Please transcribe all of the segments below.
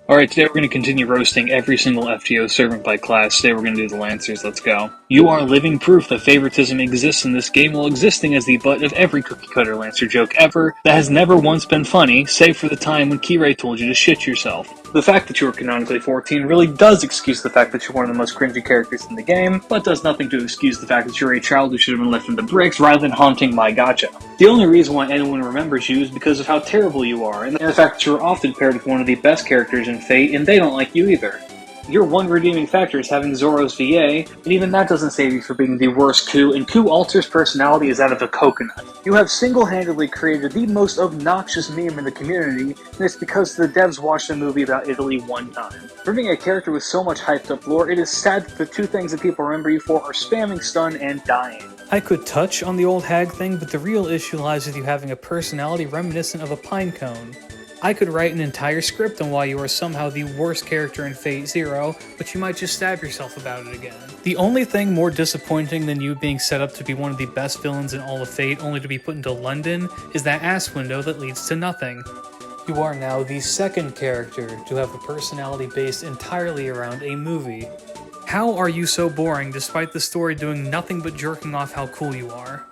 Alright, today we're going to continue roasting every single FGO servant by class. Today we're going to do the Lancers, let's go. You are living proof that favoritism exists in this game while existing as the butt of every cookie-cutter Lancer joke ever that has never once been funny, save for the time when Keyray told you to shit yourself. The fact that you are canonically 14 really does excuse the fact that you're one of the most cringy characters in the game, but does nothing to excuse the fact that you're a child who should have been left in the bricks rather than haunting my gacha. The only reason why anyone remembers you is because of how terrible you are, and the fact that you are often paired with one of the best characters in Fate, and they don't like you either. Your one redeeming factor is having Zoro's VA, and even that doesn't save you for being the worst coup, and Coup Alter's personality is that of a coconut. You have single-handedly created the most obnoxious meme in the community, and it's because the devs watched a movie about Italy one time. For being a character with so much hyped-up lore, it is sad that the two things that people remember you for are spamming stun and dying. I could touch on the old hag thing, but the real issue lies with you having a personality reminiscent of a pine cone. I could write an entire script on why you are somehow the worst character in Fate Zero, but you might just stab yourself about it again. The only thing more disappointing than you being set up to be one of the best villains in all of Fate only to be put into London is that ass window that leads to nothing. You are now the second character to have a personality based entirely around a movie. How are you so boring despite the story doing nothing but jerking off how cool you are?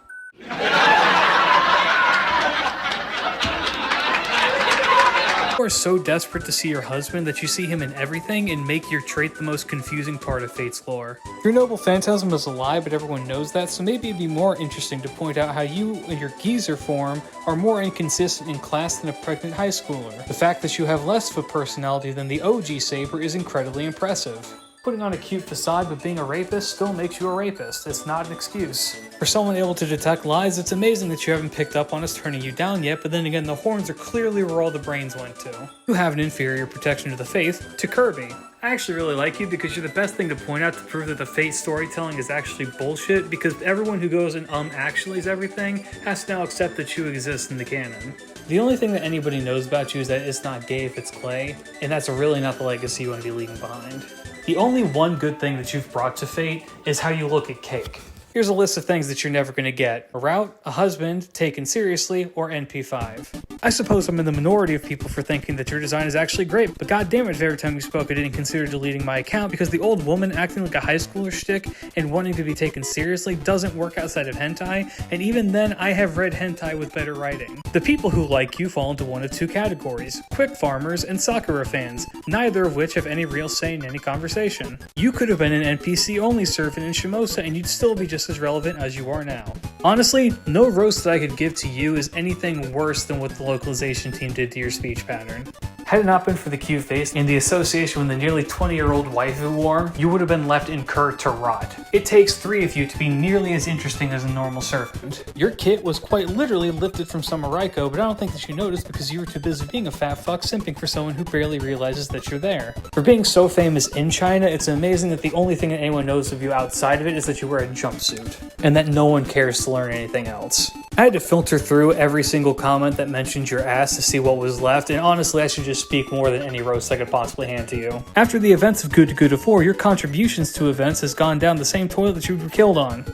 You are so desperate to see your husband that you see him in everything and make your trait the most confusing part of Fate's lore. Your noble phantasm is a lie, but everyone knows that, so maybe it'd be more interesting to point out how you and your geezer form are more inconsistent in class than a pregnant high schooler. The fact that you have less of a personality than the OG Saber is incredibly impressive. Putting on a cute facade but being a rapist still makes you a rapist. It's not an excuse. For someone able to detect lies, it's amazing that you haven't picked up on us turning you down yet, but then again, the horns are clearly where all the brains went to. You have an inferior protection to the faith to Kirby. I actually really like you because you're the best thing to point out to prove that the Fate storytelling is actually bullshit, because everyone who goes and actually is everything has to now accept that you exist in the canon. The only thing that anybody knows about you is that it's not gay if it's clay, and that's really not the legacy you want to be leaving behind. The only one good thing that you've brought to Fate is how you look at cake. Here's a list of things that you're never going to get: a route, a husband, taken seriously, or NP5. I suppose I'm in the minority of people for thinking that your design is actually great, but goddammit if every time you spoke I didn't consider deleting my account because the old woman acting like a high schooler shtick and wanting to be taken seriously doesn't work outside of hentai, and even then I have read hentai with better writing. The people who like you fall into one of two categories: quick farmers and Sakura fans, neither of which have any real say in any conversation. You could have been an NPC-only servant in Shimosa and you'd still be just as relevant as you are now. Honestly, no roast that I could give to you is anything worse than what the localization team did to your speech pattern. Had it not been for the cute face and the association with the nearly 20-year-old waifu war, you would have been left in Kur to rot. It takes 3 of you to be nearly as interesting as a normal servant. Your kit was quite literally lifted from Samaraiko, but I don't think that you noticed because you were too busy being a fat fuck simping for someone who barely realizes that you're there. For being so famous in China, it's amazing that the only thing that anyone knows of you outside of it is that you wear a jumpsuit, and that no one cares to learn anything else. I had to filter through every single comment that mentioned your ass to see what was left, and honestly I should just speak more than any roast I could possibly hand to you. After the events of Good to Good of 4, your contributions to events has gone down the same toilet that you were killed on.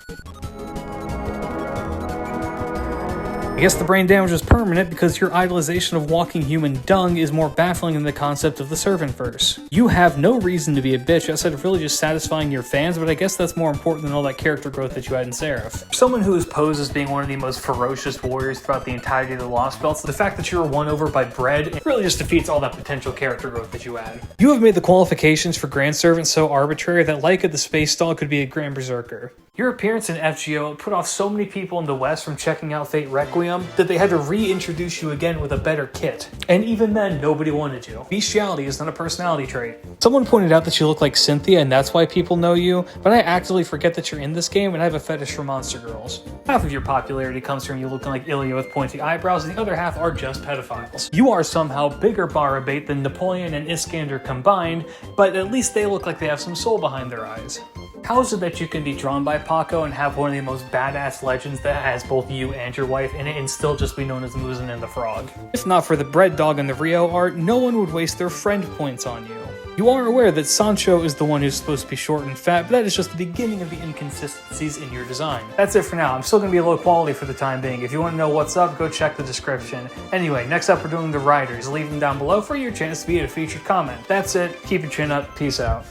I guess the brain damage is permanent because your idolization of walking human dung is more baffling than the concept of the servant verse. You have no reason to be a bitch outside of really just satisfying your fans, but I guess that's more important than all that character growth that you had in Seraph. For someone who is posed as being one of the most ferocious warriors throughout the entirety of the Lost Belts, the fact that you were won over by bread really just defeats all that potential character growth that you had. You have made the qualifications for Grand Servant so arbitrary that Laika the Space Doll could be a Grand Berserker. Your appearance in FGO put off so many people in the West from checking out Fate Requiem that they had to reintroduce you again with a better kit. And even then, nobody wanted you. Bestiality is not a personality trait. Someone pointed out that you look like Cynthia and that's why people know you, but I actively forget that you're in this game and I have a fetish for monster girls. Half of your popularity comes from you looking like Ilya with pointy eyebrows, and the other half are just pedophiles. You are somehow bigger bar bait than Napoleon and Iskander combined, but at least they look like they have some soul behind their eyes. How is it that you can be drawn by Paco and have one of the most badass legends that has both you and your wife in it and still just be known as Muzan and the Frog? If not for the bread dog and the Rio art, no one would waste their friend points on you. You are aware that Sancho is the one who's supposed to be short and fat, but that is just the beginning of the inconsistencies in your design. That's it for now. I'm still going to be low quality for the time being. If you want to know what's up, go check the description. Anyway, next up we're doing the writers. Leave them down below for your chance to be in a featured comment. That's it. Keep your chin up. Peace out.